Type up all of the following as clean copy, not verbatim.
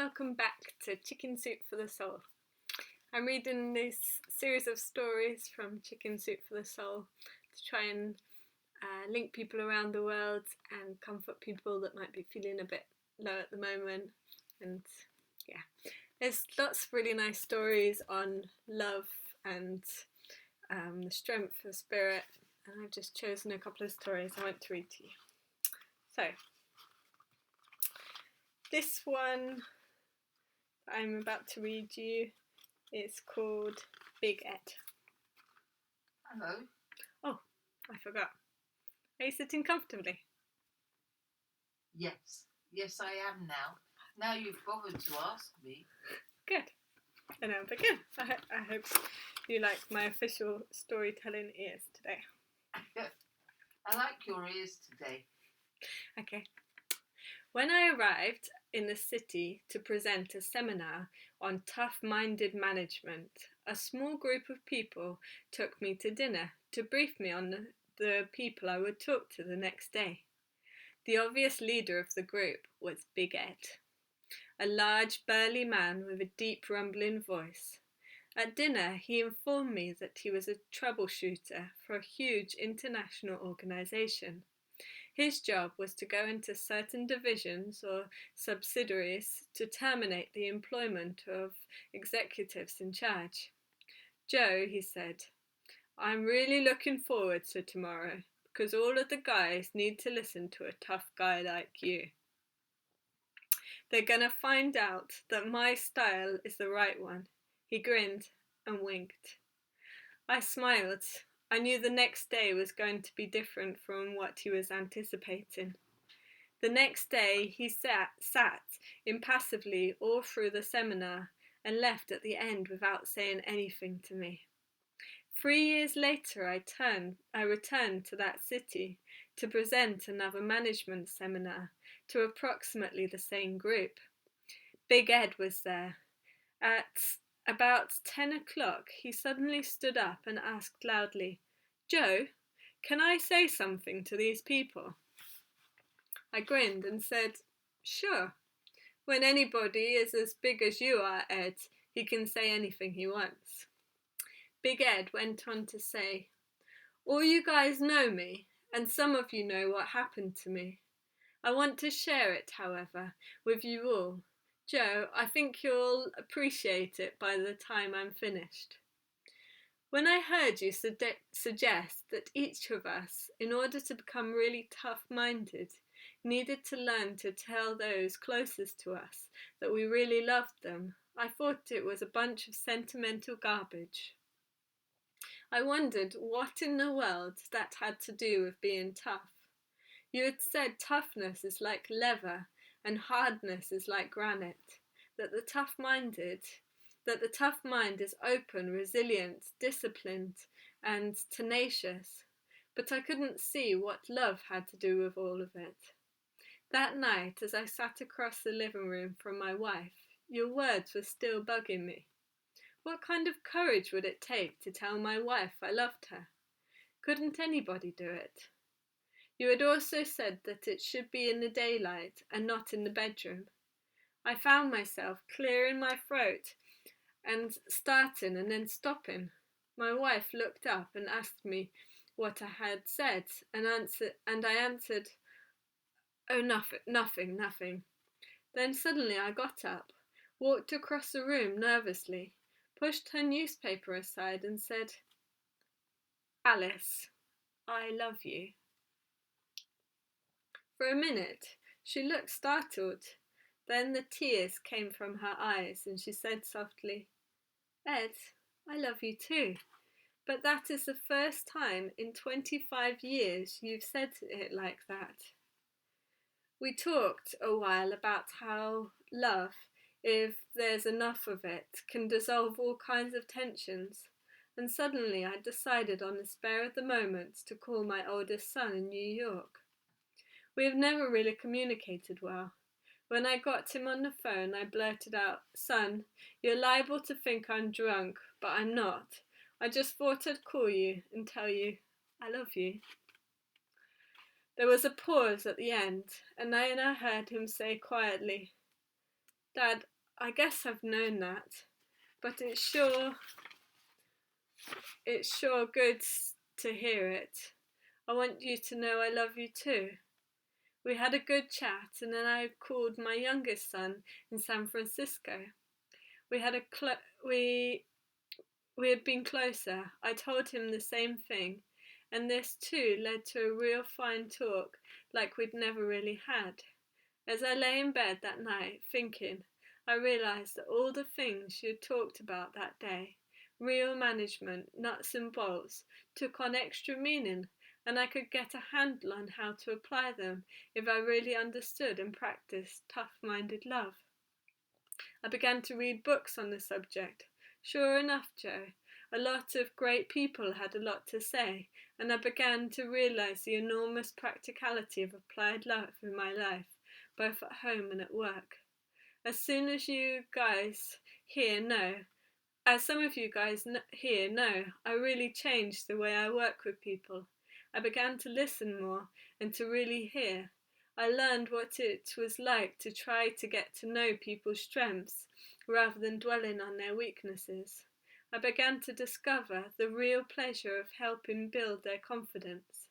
welcome back to Chicken Soup for the Soul. I'm reading this series of stories from Chicken Soup for the Soul to try and link people around the world and comfort people that might be feeling a bit low at the moment. And yeah, there's lots of really nice stories on love and the strength of spirit, and I've just chosen a couple of stories I want to read to you. So, this one I'm about to read you is called Big Edd. Hello. Oh, I forgot. Are you sitting comfortably? Yes, I am now. Now you've bothered to ask me. Good. And I'll begin. I hope you like my official storytelling ears today. I like your ears today. Okay. When I arrived in the city to present a seminar on tough-minded management, a small group of people took me to dinner to brief me on the people I would talk to the next day. The obvious leader of the group was Big Edd, a large, burly man with a deep, rumbling voice. At dinner, he informed me that he was a troubleshooter for a huge international organisation. His job was to go into certain divisions or subsidiaries to terminate the employment of executives in charge. Joe, he said, I'm really looking forward to tomorrow because all of the guys need to listen to a tough guy like you. They're going to find out that my style is the right one. He grinned and winked. I smiled. I knew the next day was going to be different from what he was anticipating. The next day he sat impassively all through the seminar and left at the end without saying anything to me. 3 years later I returned to that city to present another management seminar to approximately the same group. Big Edd was there. At about 10 o'clock, he suddenly stood up and asked loudly, Joe, can I say something to these people? I grinned and said, sure. When anybody is as big as you are, Ed, he can say anything he wants. Big Edd went on to say, all you guys know me, and some of you know what happened to me. I want to share it, however, with you all. Joe, I think you'll appreciate it by the time I'm finished. When I heard you suggest that each of us, in order to become really tough-minded, needed to learn to tell those closest to us that we really loved them, I thought it was a bunch of sentimental garbage. I wondered what in the world that had to do with being tough. You had said toughness is like leather and hardness is like granite, that the tough mind is open, resilient, disciplined, and tenacious. But I couldn't see what love had to do with all of it. That night, as I sat across the living room from my wife, your words were still bugging me. What kind of courage would it take to tell my wife I loved her? Couldn't anybody do it? You had also said that it should be in the daylight and not in the bedroom. I found myself clearing my throat and starting and then stopping. My wife looked up and asked me what I had said, and I answered, oh, nothing. Then suddenly I got up, walked across the room nervously, pushed her newspaper aside and said, Alice, I love you. For a minute, she looked startled. Then the tears came from her eyes and she said softly, Ed, I love you too. But that is the first time in 25 years you've said it like that. We talked a while about how love, if there's enough of it, can dissolve all kinds of tensions. And suddenly I decided on the spur of the moment to call my oldest son in New York. We have never really communicated well. When I got him on the phone, I blurted out, Son, you're liable to think I'm drunk, but I'm not. I just thought I'd call you and tell you I love you. There was a pause at the end, and then I heard him say quietly, Dad, I guess I've known that, but it's sure good to hear it. I want you to know I love you too. We had a good chat, and then I called my youngest son in San Francisco. We had a we had been closer. I told him the same thing, and this too led to a real fine talk like we'd never really had. As I lay in bed that night thinking, I realised that all the things she had talked about that day, real management, nuts and bolts, took on extra meaning, and I could get a handle on how to apply them if I really understood and practiced tough minded love. I began to read books on the subject. Sure enough, Joe, a lot of great people had a lot to say, and I began to realise the enormous practicality of applied love in my life, both at home and at work. As soon as you guys here know, as some of you guys here know, I really changed the way I work with people. I began to listen more and to really hear. I learned what it was like to try to get to know people's strengths rather than dwelling on their weaknesses. I began to discover the real pleasure of helping build their confidence.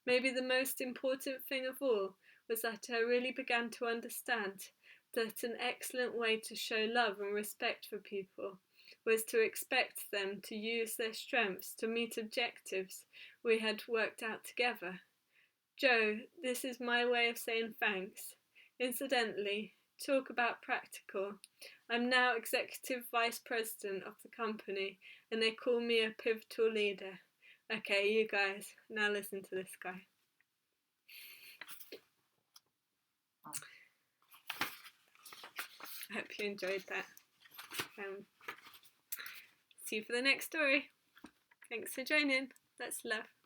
Maybe the most important thing of all was that I really began to understand that an excellent way to show love and respect for people was to expect them to use their strengths to meet objectives we had worked out together. Joe, this is my way of saying thanks. Incidentally, talk about practical. I'm now executive vice president of the company, and they call me a pivotal leader. Okay, you guys, now listen to this guy. I hope you enjoyed that. See you for the next story. Thanks for joining. That's love.